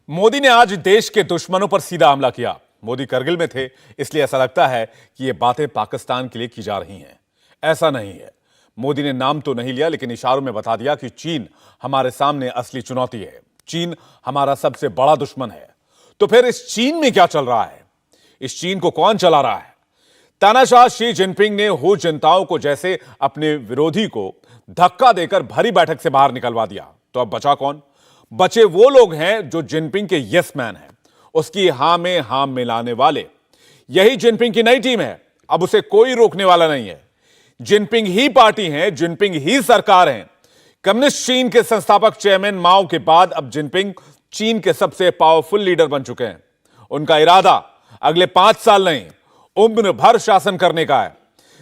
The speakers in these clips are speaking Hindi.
मोदी ने आज देश के दुश्मनों पर सीधा हमला किया। मोदी करगिल में थे, इसलिए ऐसा लगता है कि ये बातें पाकिस्तान के लिए की जा रही हैं। ऐसा नहीं है। मोदी ने नाम तो नहीं लिया, लेकिन इशारों में बता दिया कि चीन हमारे सामने असली चुनौती है। चीन हमारा सबसे बड़ा दुश्मन है। तो फिर इस चीन में क्या चल रहा है? इस चीन को कौन चला रहा है? तानाशाह शी जिनपिंग ने हू जनताओं को जैसे अपने विरोधी को धक्का देकर भरी बैठक से बाहर निकलवा दिया। तो अब बचा कौन? बचे वो लोग हैं जो जिनपिंग के यस मैन हैं, उसकी हां में हां मिलाने वाले। यही जिनपिंग की नई टीम है। अब उसे कोई रोकने वाला नहीं है। जिनपिंग ही पार्टी है, जिनपिंग ही सरकार है। कम्युनिस्ट चीन के संस्थापक चेयरमैन माओ के बाद अब जिनपिंग चीन के सबसे पावरफुल लीडर बन चुके हैं। उनका इरादा अगले 5 साल नहीं, उम्र भर शासन करने का है।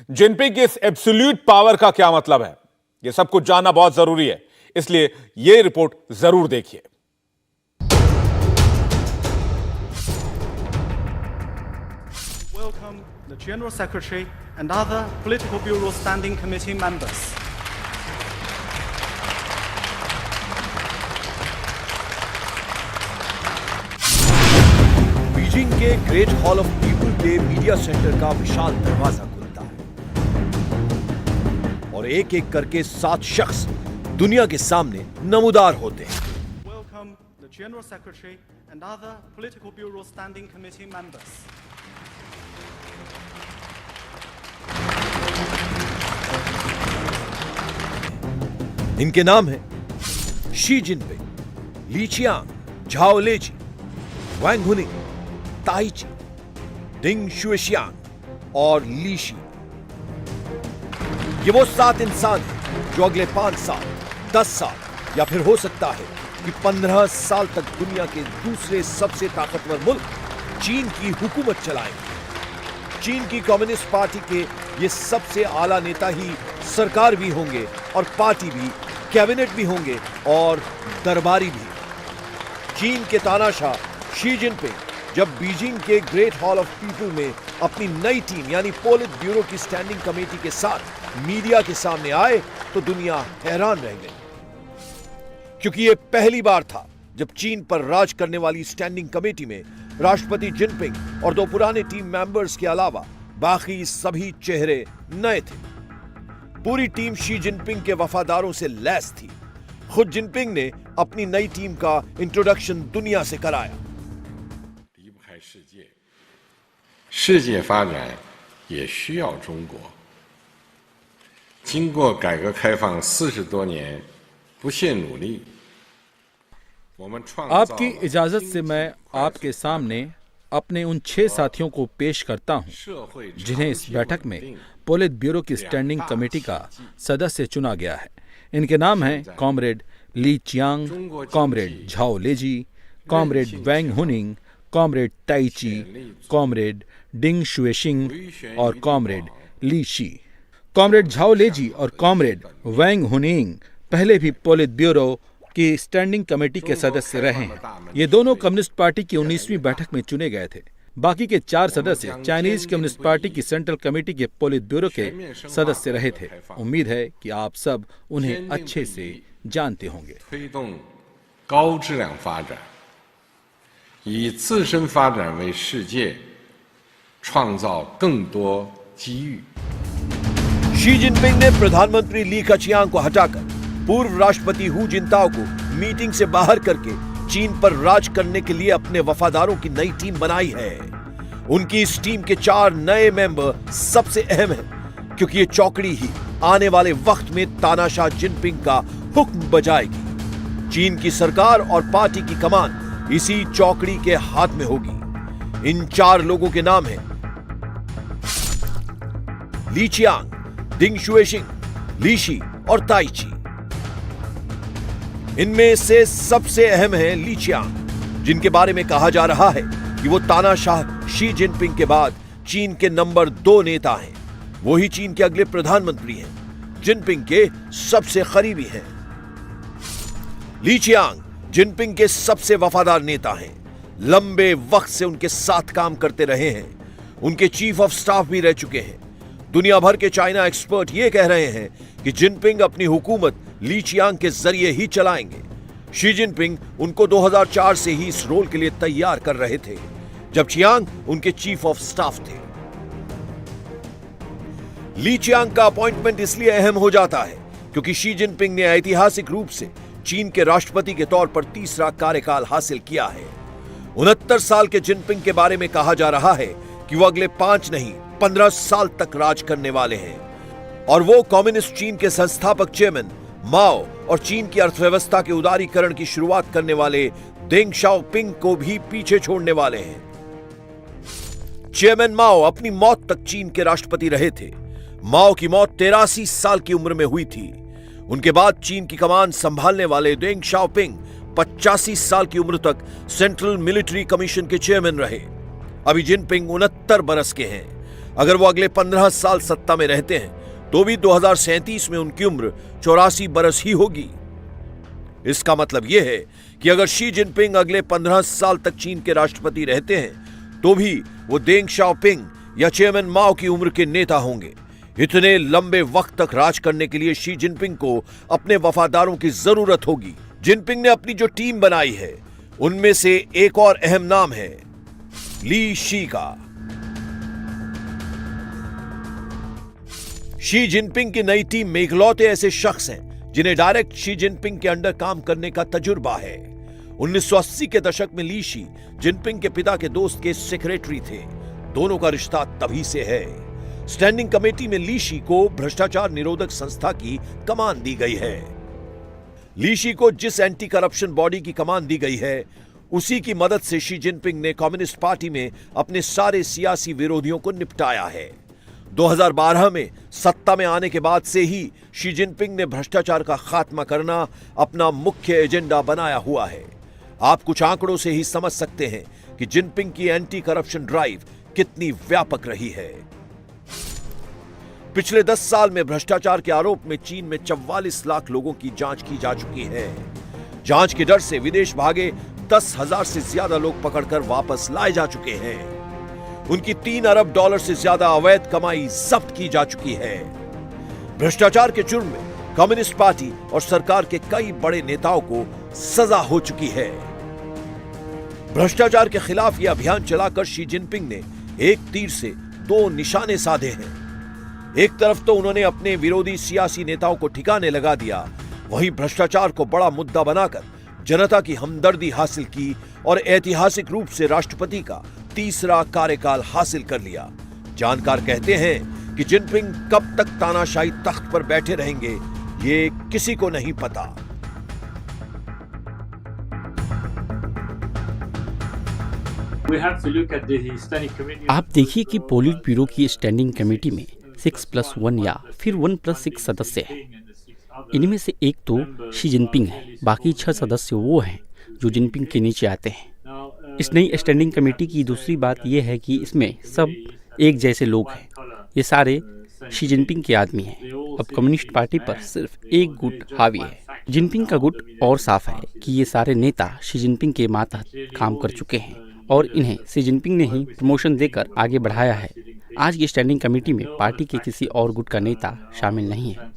जिनपिंग की इस एब्सोल्यूट पावर का क्या मतलब है, यह सब कुछ जानना बहुत जरूरी है, इसलिए यह रिपोर्ट जरूर देखिए। Welcome the General Secretary and other Political Bureau Standing Committee members. Beijing के ग्रेट हॉल ऑफ पीपल के मीडिया सेंटर का विशाल दरवाजा खुलता है और एक एक करके 7 शख्स दुनिया के सामने नमूदार होते हैं। Welcome the General Secretary and other Political Bureau Standing Committee members. इनके नाम हैं शी जिनपिंग, ली चियांग, झाओ लेजी, वैंग हुनिंग, ताई ची, डिंग शुएशियांग और ली शी। ये वो 7 इंसान हैं जो अगले 5 साल, 10 साल या फिर हो सकता है कि 15 साल तक दुनिया के दूसरे सबसे ताकतवर मुल्क चीन की हुकूमत चलाएंगे। चीन की कम्युनिस्ट पार्टी के ये सबसे आला नेता ही सरकार भी होंगे और पार्टी भी, कैबिनेट भी होंगे और दरबारी भी। चीन के तानाशाह शी जिनपिंग जब बीजिंग के ग्रेट हॉल ऑफ पीपल में अपनी नई टीम यानी पोलिट ब्यूरो की स्टैंडिंग कमेटी के साथ मीडिया के सामने आए तो दुनिया हैरान रह गई, क्योंकि यह पहली बार था जब चीन पर राज करने वाली स्टैंडिंग कमेटी में राष्ट्रपति जिनपिंग और 2 पुराने टीम मेंबर्स के अलावा बाकी सभी चेहरे नए थे। पूरी टीम शी जिनपिंग के वफादारों से लैस थी। खुद जिनपिंग ने अपनी नई टीम का इंट्रोडक्शन दुनिया से कराया। 世界发展也需要中国。经过改革开放40多年不懈努力，我们创造 आपकी इजाजत से मैं आपके सामने अपने उन 6 साथियों को पेश करता हूं, जिन्हें इस बैठक में पोलिट ब्यूरो की स्टैंडिंग कमेटी का सदस्य चुना गया है। इनके नाम हैं comrade Li Qiang, comrade Zhao Leji, comrade Wang Huning, comrade Cai Qi, comrade Ding Xuexiang और comrade Li Xi. Comrade Zhao Leji और कॉमरेड वैंग हुनिंग पहले भी पोलिट ब्यूरो की स्टैंडिंग कमेटी के सदस्य रहे हैं। ये दोनों कम्युनिस्ट पार्टी की 19वीं बैठक में चुने गए थे। बाकी के 4 सदस्य चाइनीज कम्युनिस्ट पार्टी की सेंट्रल कमेटी के पोलिट ब्यूरो के सदस्य रहे थे। उम्मीद है कि आप सब उन्हें अच्छे से जानते होंगे। 推动高质量发展，以自身发展为世界创造更多机遇。 शी जिनपिंग ने प्रधानमंत्री ली कचियांग को हटाकर पूर्व राष्ट्रपति हू जिनताओ को मीटिंग से बाहर करके चीन पर राज करने के लिए अपने वफादारों की नई टीम बनाई है। उनकी इस टीम के 4 नए मेंबर सबसे अहम हैं, क्योंकि ये चौकड़ी ही आने वाले वक्त में तानाशाह जिनपिंग का हुक्म बजाएगी। चीन की सरकार और पार्टी की कमान इसी चौकड़ी के हाथ में होगी। इन 4 लोगों के नाम हैं ली चियांग, डिंग शुएशिंग, ली शी और ताई ची। इनमें से सबसे अहम है ली चियांग, जिनके बारे में कहा जा रहा है कि वो तानाशाह शी जिनपिंग के बाद चीन के नंबर 2 नेता हैं। वो ही चीन के अगले प्रधानमंत्री हैं। जिनपिंग के सबसे करीबी हैं। ली चियांग जिनपिंग के सबसे वफादार नेता हैं। लंबे वक्त से उनके साथ काम करते रहे हैं। उनके चीफ ऑफ स्टाफ भी रह चुके हैं। दुनिया भर के चाइना एक्सपर्ट ये कह रहे हैं कि जिनपिंग अपनी हुकूमत ली चियांग के जरिए ही चलाएंगे। शी जिनपिंग उनको 2004 से ही इस रोल के लिए तैयार कर रहे थे, जब चियांग उनके चीफ ऑफ स्टाफ थे। ली चियांग का अपॉइंटमेंट इसलिए अहम हो जाता है क्योंकि शी जिनपिंग ने ऐतिहासिक रूप से चीन के राष्ट्रपति के तौर पर तीसरा कार्यकाल हासिल किया है। 69 साल के जिनपिंग के बारे में कहा जा रहा है कि वो अगले 5 नहीं 15 साल तक राज करने वाले हैं और वो कम्युनिस्ट चीन के संस्थापक चेयरमैन माओ और चीन की अर्थव्यवस्था के उदारीकरण की शुरुआत करने वाले देंग शाओपिंग को भी पीछे छोड़ने वाले हैं। चेयरमैन माओ अपनी मौत तक चीन के राष्ट्रपति रहे थे। माओ की मौत 83 साल की उम्र में हुई थी। उनके बाद चीन की कमान संभालने वाले देंग शाओपिंग 85 साल की उम्र तक सेंट्रल मिलिट्री कमीशन के चेयरमैन रहे। अभी जिनपिंग 69 बरस के हैं। अगर वो अगले 15 साल सत्ता में रहते हैं तो भी 2037 में उनकी उम्र 84 बरस ही होगी। इसका मतलब यह है कि अगर शी जिनपिंग अगले 15 साल तक चीन के राष्ट्रपति रहते हैं तो भी वो देंग शाओपिंग या चेयरमैन माओ की उम्र के नेता होंगे। इतने लंबे वक्त तक राज करने के लिए शी जिनपिंग को अपने वफादारों की जरूरत होगी। जिनपिंग ने अपनी जो टीम बनाई है उनमें से एक और अहम नाम है ली शी का। शी जिनपिंग की नई टीम में इकलौते ऐसे शख्स हैं जिन्हें डायरेक्ट शी जिनपिंग के अंडर काम करने का तजुर्बा है। 1980 के दशक में ली शी जिनपिंग के पिता के दोस्त के सेक्रेटरी थे। दोनों का रिश्ता तभी से है। स्टैंडिंग कमेटी में ली शी को भ्रष्टाचार निरोधक संस्था की कमान दी गई है। ली शी को जिस एंटी करप्शन बॉडी की कमान दी गई है उसी की मदद से शी जिनपिंग ने कम्युनिस्ट पार्टी में अपने सारे सियासी विरोधियों को निपटाया है। 2012 में सत्ता में आने के बाद से ही शी जिनपिंग ने भ्रष्टाचार का खात्मा करना अपना मुख्य एजेंडा बनाया हुआ है। आप कुछ आंकड़ों से ही समझ सकते हैं कि जिनपिंग की एंटी करप्शन ड्राइव कितनी व्यापक रही है। पिछले 10 साल में भ्रष्टाचार के आरोप में चीन में 44 लाख लोगों की जांच की जा चुकी है। जांच के डर से विदेश भागे 10,000 से ज्यादा लोग पकड़कर वापस लाए जा चुके हैं। उनकी $3 अरब से ज्यादा अवैध कमाई जब्त की जा चुकी है। भ्रष्टाचार के जुर्म में कम्युनिस्ट पार्टी और सरकार के कई बड़े नेताओं को सजा हो चुकी है। भ्रष्टाचार के खिलाफ यह अभियान चलाकर शी जिनपिंग ने एक तीर से 2 निशाने साधे हैं। एक तरफ तो उन्होंने अपने विरोधी सियासी नेताओं को ठिकाने लगा दिया, वहीं भ्रष्टाचार को बड़ा मुद्दा बनाकर जनता की हमदर्दी हासिल की और ऐतिहासिक रूप से राष्ट्रपति का तीसरा कार्यकाल हासिल कर लिया। जानकार कहते हैं कि जिनपिंग कब तक तानाशाही तख्त पर बैठे रहेंगे ये किसी को नहीं पता। आप देखिए कि पोलिट ब्यूरो की स्टैंडिंग कमेटी में 6+1 या फिर 1+6 सदस्य हैं। इनमें से एक तो शी जिनपिंग है, बाकी 6 सदस्य वो हैं जो जिनपिंग के नीचे आते हैं। इस नई स्टैंडिंग कमेटी की दूसरी बात यह है कि इसमें सब एक जैसे लोग हैं। ये सारे शी जिनपिंग के आदमी हैं। अब कम्युनिस्ट पार्टी पर सिर्फ एक गुट हावी है। जिनपिंग का गुट और साफ है कि ये सारे नेता शी जिनपिंग के मातहत काम कर चुके हैं और इन्हें शी जिनपिंग ने ही प्रमोशन देकर आगे बढ़ाया है। आज की स्टैंडिंग कमेटी में पार्टी के किसी और गुट का नेता शामिल नहीं है।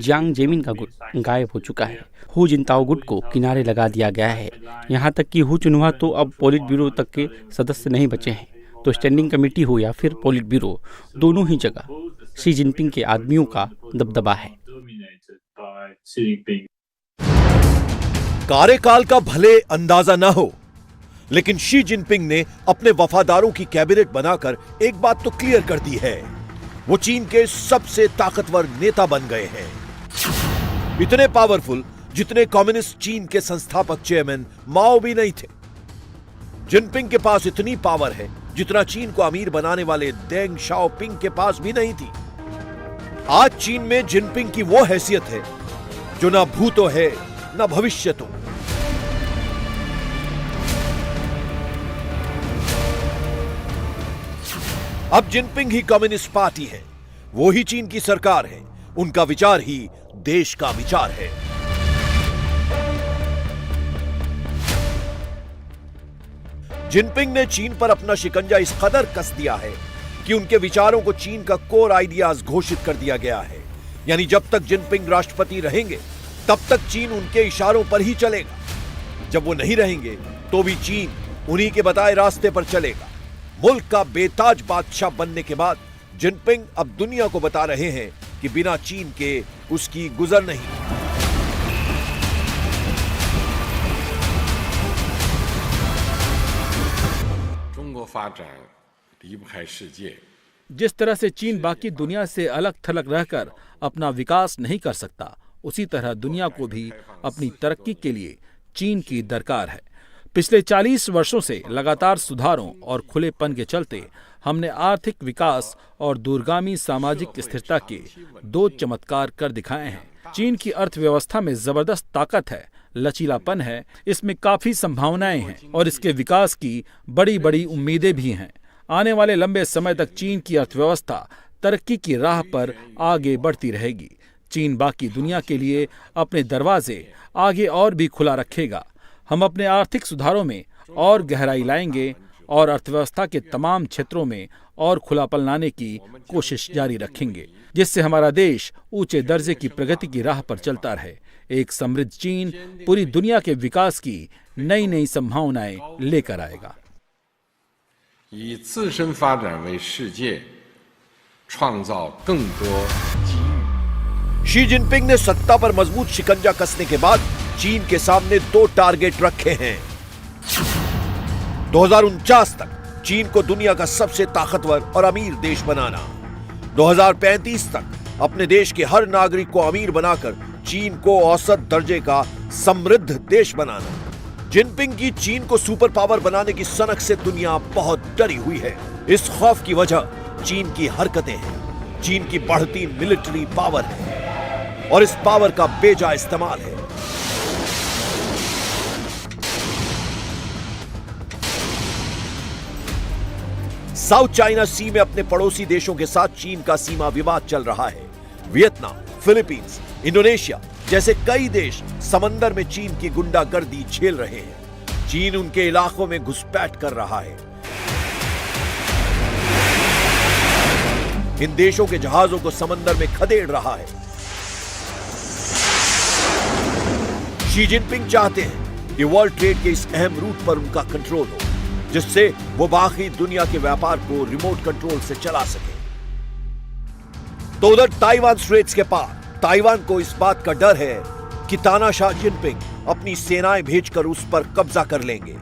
जियांग जेमिन का गुट गायब हो चुका है। हु जिनताओ गुट को किनारे लगा दिया गया है। यहाँ तक कि हु चुनवा तो अब पोलिट ब्यूरो तक के सदस्य नहीं बचे हैं। तो स्टैंडिंग कमेटी हो या फिर पोलिट ब्यूरो, दोनों ही जगह शी जिनपिंग के आदमियों का दबदबा है। कार्यकाल का भले अंदाजा न हो, लेकिन शी जिनपिंग ने अपने वफादारों की कैबिनेट बनाकर एक बात तो क्लियर कर दी है, वो चीन के सबसे ताकतवर नेता बन गए हैं। इतने पावरफुल जितने कम्युनिस्ट चीन के संस्थापक चेयरमैन माओ भी नहीं थे। जिनपिंग के पास इतनी पावर है जितना चीन को अमीर बनाने वाले देंग शाओपिंग के पास भी नहीं थी। आज चीन में जिनपिंग की वो हैसियत है जो ना भूतो है ना भविष्य तो। अब जिनपिंग ही कम्युनिस्ट पार्टी है, वो ही चीन की सरकार है, उनका विचार ही देश का विचार है। जिनपिंग ने चीन पर अपना शिकंजा इस कदर कस दिया है कि उनके विचारों को चीन का कोर आइडियाज घोषित कर दिया गया है। यानी जब तक जिनपिंग राष्ट्रपति रहेंगे तब तक चीन उनके इशारों पर ही चलेगा। जब वो नहीं रहेंगे तो भी चीन उन्हीं के बताए रास्ते पर चलेगा। मुल्क का बेताज बादशाह बनने के बाद जिनपिंग अब दुनिया को बता रहे हैं कि बिना चीन के उसकी गुजर नहीं। 中国发展离不开世界。 जिस तरह से चीन बाकी दुनिया से अलग थलग रहकर अपना विकास नहीं कर सकता, उसी तरह दुनिया को भी अपनी तरक्की के लिए चीन की दरकार है। पिछले 40 वर्षों से लगातार सुधारों और खुलेपन के चलते हमने आर्थिक विकास और दूरगामी सामाजिक स्थिरता के 2 चमत्कार कर दिखाए हैं। चीन की अर्थव्यवस्था में जबरदस्त ताकत है, लचीलापन है, इसमें काफी संभावनाएं हैं और इसके विकास की बड़ी बड़ी उम्मीदें भी हैं। आने वाले लंबे समय तक चीन की अर्थव्यवस्था तरक्की की राह पर आगे बढ़ती रहेगी। चीन बाकी दुनिया के लिए अपने दरवाजे आगे और भी खुला रखेगा। हम अपने आर्थिक सुधारों में और गहराई लाएंगे और अर्थव्यवस्था के तमाम क्षेत्रों में और खुलापन लाने की कोशिश जारी रखेंगे, जिससे हमारा देश ऊंचे दर्जे की प्रगति की राह पर चलता रहे। एक समृद्ध चीन पूरी दुनिया के विकास की नई नई संभावनाएं लेकर आएगा। 以自身发展为世界创造更多机遇。 शी जिनपिंग ने सत्ता पर मजबूत शिकंजा कसने के बाद चीन के सामने 2 टारगेट रखे हैं। 2049 तक चीन को दुनिया का सबसे ताकतवर और अमीर देश बनाना, 2035 तक अपने देश के हर नागरिक को अमीर बनाकर चीन को औसत दर्जे का समृद्ध देश बनाना। जिनपिंग की चीन को सुपर पावर बनाने की सनक से दुनिया बहुत डरी हुई है। इस खौफ की वजह चीन की हरकतें हैं, चीन की बढ़ती मिलिट्री पावर है और इस पावर का बेजा इस्तेमाल है। साउथ चाइना सी में अपने पड़ोसी देशों के साथ चीन का सीमा विवाद चल रहा है। वियतनाम, फिलीपींस, इंडोनेशिया जैसे कई देश समंदर में चीन की गुंडागर्दी झेल रहे हैं। चीन उनके इलाकों में घुसपैठ कर रहा है। इन देशों के जहाजों को समंदर में खदेड़ रहा है। शी जिनपिंग चाहते हैं कि वर्ल्ड ट्रेड के इस अहम रूट पर उनका कंट्रोल हो, जिससे वो बाकी दुनिया के व्यापार को रिमोट कंट्रोल से चला सके। तो उधर ताइवान स्ट्रेट्स के पार ताइवान को इस बात का डर है कि तानाशाह जिनपिंग अपनी सेनाएं भेजकर उस पर कब्जा कर लेंगे।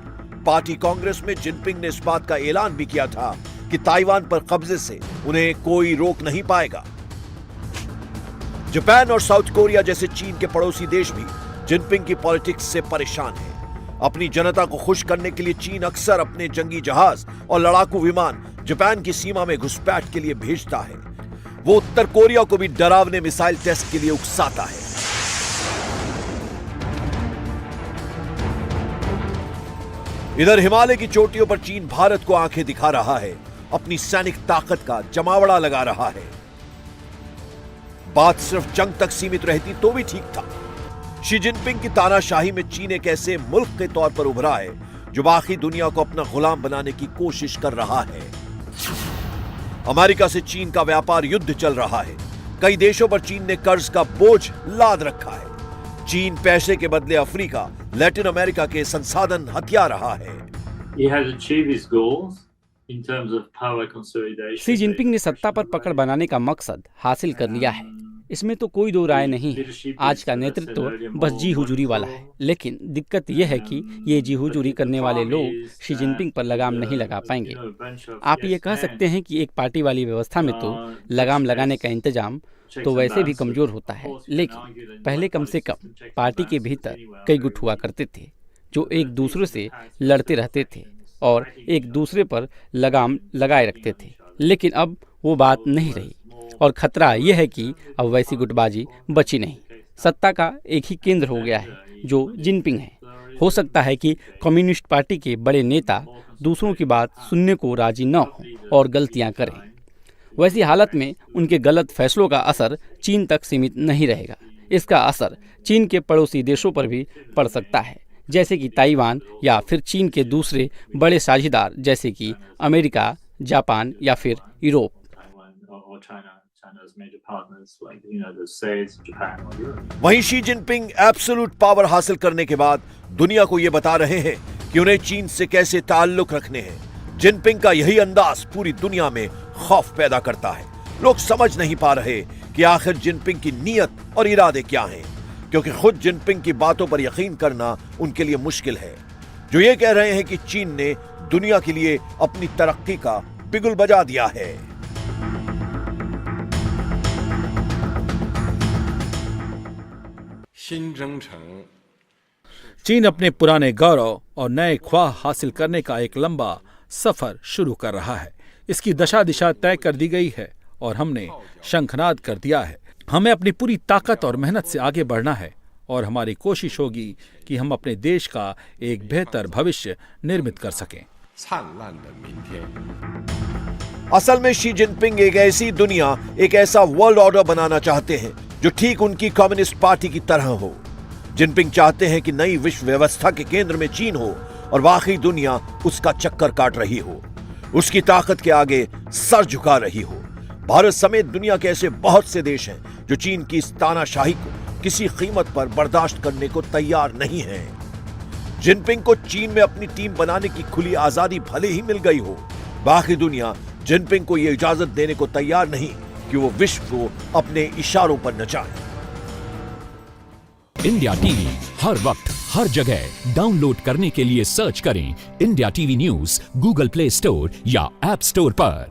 पार्टी कांग्रेस में जिनपिंग ने इस बात का ऐलान भी किया था कि ताइवान पर कब्जे से उन्हें कोई रोक नहीं पाएगा। जापान और साउथ कोरिया जैसे चीन के पड़ोसी देश भी जिनपिंग की पॉलिटिक्स से परेशान हैं। अपनी जनता को खुश करने के लिए चीन अक्सर अपने जंगी जहाज और लड़ाकू विमान जापान की सीमा में घुसपैठ के लिए भेजता है। वो उत्तर कोरिया को भी डरावने मिसाइल टेस्ट के लिए उकसाता है। इधर हिमालय की चोटियों पर चीन भारत को आंखें दिखा रहा है, अपनी सैनिक ताकत का जमावड़ा लगा रहा है। बात सिर्फ जंग तक सीमित रहती तो भी ठीक था। शी जिनपिंग की तानाशाही में चीन एक ऐसे मुल्क के तौर पर उभरा है जो बाकी दुनिया को अपना गुलाम बनाने की कोशिश कर रहा है। अमेरिका से चीन का व्यापार युद्ध चल रहा है। कई देशों पर चीन ने कर्ज का बोझ लाद रखा है। चीन पैसे के बदले अफ्रीका, लैटिन अमेरिका के संसाधन हथिया रहा है। शी जिनपिंग ने सत्ता पर पकड़ बनाने का मकसद हासिल कर लिया है, इसमें तो कोई दो राय नहीं है। आज का नेतृत्व बस जी हुजूरी वाला है, लेकिन दिक्कत यह है कि ये जी हुजूरी करने वाले लोग शी जिनपिंग पर लगाम नहीं लगा पाएंगे। आप ये कह सकते हैं कि एक पार्टी वाली व्यवस्था में तो लगाम लगाने का इंतजाम तो वैसे भी कमजोर होता है, लेकिन पहले कम से कम पार्टी के भीतर कई गुट हुआ करते थे जो एक दूसरे से लड़ते रहते थे और एक दूसरे पर लगाम लगाए रखते थे। लेकिन अब वो बात नहीं रही और खतरा यह है कि अब वैसी गुटबाजी बची नहीं। सत्ता का एक ही केंद्र हो गया है जो जिनपिंग है। हो सकता है कि कम्युनिस्ट पार्टी के बड़े नेता दूसरों की बात सुनने को राजी न हों और गलतियां करें। वैसी हालत में उनके गलत फैसलों का असर चीन तक सीमित नहीं रहेगा। इसका असर चीन के पड़ोसी देशों पर भी पड़ सकता है, जैसे कि ताइवान या फिर चीन के दूसरे बड़े साझेदार जैसे कि अमेरिका, जापान या फिर Europe. China's major partners like the States, Japan, or Europe. वहीं शी जिनपिंग एब्सोल्यूट पावर हासिल करने के बाद दुनिया को यह बता रहे हैं कि उन्हें चीन से कैसे ताल्लुक रखने हैं। जिनपिंग का यही अंदाज पूरी दुनिया में खौफ पैदा करता है। लोग समझ नहीं पा रहे कि आखिर जिनपिंग की नीयत और इरादे क्या हैं, क्योंकि खुद जिनपिंग की बातों पर यकीन करना उनके लिए मुश्किल है, जो ये कह रहे हैं कि चीन ने दुनिया के लिए अपनी तरक्की का बिगुल बजा दिया है। चीन अपने पुराने गौरव और नए ख्वाह हासिल करने का एक लंबा सफर शुरू कर रहा है। इसकी दशा दिशा तय कर दी गई है और हमने शंखनाद कर दिया है। हमें अपनी पूरी ताकत और मेहनत से आगे बढ़ना है और हमारी कोशिश होगी कि हम अपने देश का एक बेहतर भविष्य निर्मित कर सकें। असल में शी जिनपिंग एक ऐसी दुनिया, एक ऐसा वर्ल्ड ऑर्डर बनाना चाहते हैं जो ठीक उनकी कम्युनिस्ट पार्टी की तरह हो। जिनपिंग चाहते हैं कि नई विश्व व्यवस्था के केंद्र में चीन हो और बाकी दुनिया उसका चक्कर काट रही हो, उसकी ताकत के आगे सर झुका रही हो। भारत समेत दुनिया के ऐसे बहुत से देश हैं जो चीन की इस तानाशाही को किसी कीमत पर बर्दाश्त करने को तैयार नहीं हैं। जिनपिंग को चीन में अपनी टीम बनाने की खुली आजादी भले ही मिल गई हो, बाकी दुनिया जिनपिंग को यह इजाजत देने को तैयार नहीं कि वो विश्व को अपने इशारों पर नचाए। इंडिया टीवी हर वक्त हर जगह डाउनलोड करने के लिए सर्च करें India TV news Google play store या ऐप स्टोर पर।